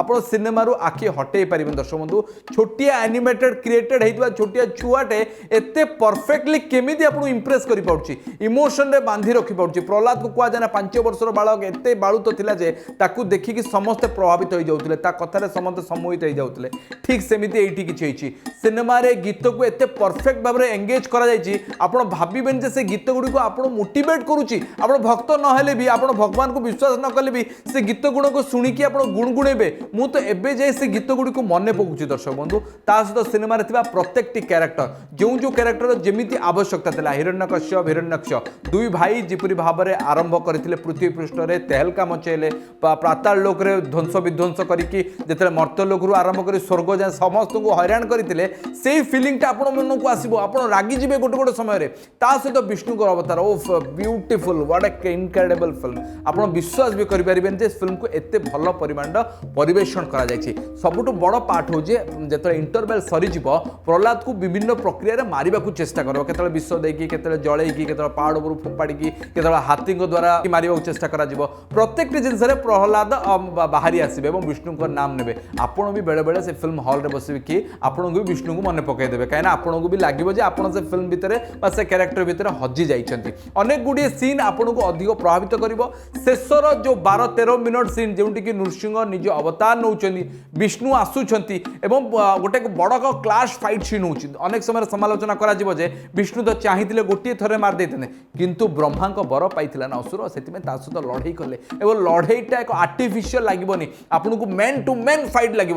आपण सिनेमा आखि हटई पारे दर्शक बंधु छोटिया एनिमेटेड क्रिएटेड होता छोटिया छुआटे एत परफेक्टली केमी आपको इम्प्रेस कर पार्टी इमोशन रे बांधि रखी पार्टी प्रहलाद को कहुए ना 5 वर्षर बालक एत बालुत थिला जे ताकू देखिकी समस्ते प्रभावित हो जाते कथार समस्त सम्मोहित हो जाते ठीक सेमती ये किसी सिनेमा रे गीत को एत परफेक्ट भाव में एंगेज कर भावें से गीत गुड़ी को मोटिवेट करुच्ची आप भक्त नहेले भी आप भगवान को विश्वास न कले भी से गीत गुण को शुणिकी आप गुणगुणेबे मु तो एबे जाए से गीत गुड़ी को मन पकाउछि दर्शक बंधु ता सहित सिनेमा रे थिबा प्रत्येकटी कैरेक्टर जो कैरेक्टर जेमिति आवश्यकता थिला हिरण्यकश्यप हिरण्यक्ष दुई भाई जिपरि भाव में आरंभ करथिले पृथ्वी पृष्ठ रे तेहलका मचेले पाताल लोक रे ध्वंस विध्वंस करिकी जेते मर्त्य लोक रु आरंभ करी स्वर्ग जाए समस्त को हैरान करथिले सेही फीलिंगटा आपण मन को आसीबो आपण रागी जिबे गोटे गोटे समय रे ता सहित विष्णु को अवतार of beautiful what a incredible film आपण विश्वास भी करि परिबेन जे फिल्म को एते भलो परिमाण परिवेषण करा जायछि सबुठु बड़ पार्ट हो जे जेते इंटरवल सरी जिवो प्रहलाद को विभिन्न प्रक्रिया रे मारिबा को चेष्टा करबो केतले विष देकी केतले जळेकी केतले पहाड़ ऊपर फोपाड़ी केतले हाथी द्वारा मारिबा को चेष्टा करा जिवो प्रत्येक जिनस रे प्रहलाद बाहरी आसीबे एवं विष्णु को नाम नेबे आपण भी बेले बेले से फिल्म हॉल रे बसिबे कि आपण को विष्णु को मन पकई देबे काहे ना आपण को भी लागिबो जे आपण से फिल्म भितरे बा से कैरेक्टर भितरे हजी जाइछंती अनेक गुडी सीन आपण को अधिक प्रभावित करिवो शेषर जो 12-13 मिनट सीन जेउंटी कि नृसिंह निज अवतार नौचंदी विष्णु आसुछंती एवं गोटे बड़ क्लास फाइट सीन होची अनेक समय समालोचना करा जिवो जे विष्णु तो चाहिथिले गोटिए थरे मार देथने किंतु ब्रह्मा को बर पाइथिला ना असुर सेति में ता सहित लड़ाई कले एवं लड़ाईटा एक आर्टिफिशियल लागिबोनी आपन को मैन टू मैन फाइट लागिबो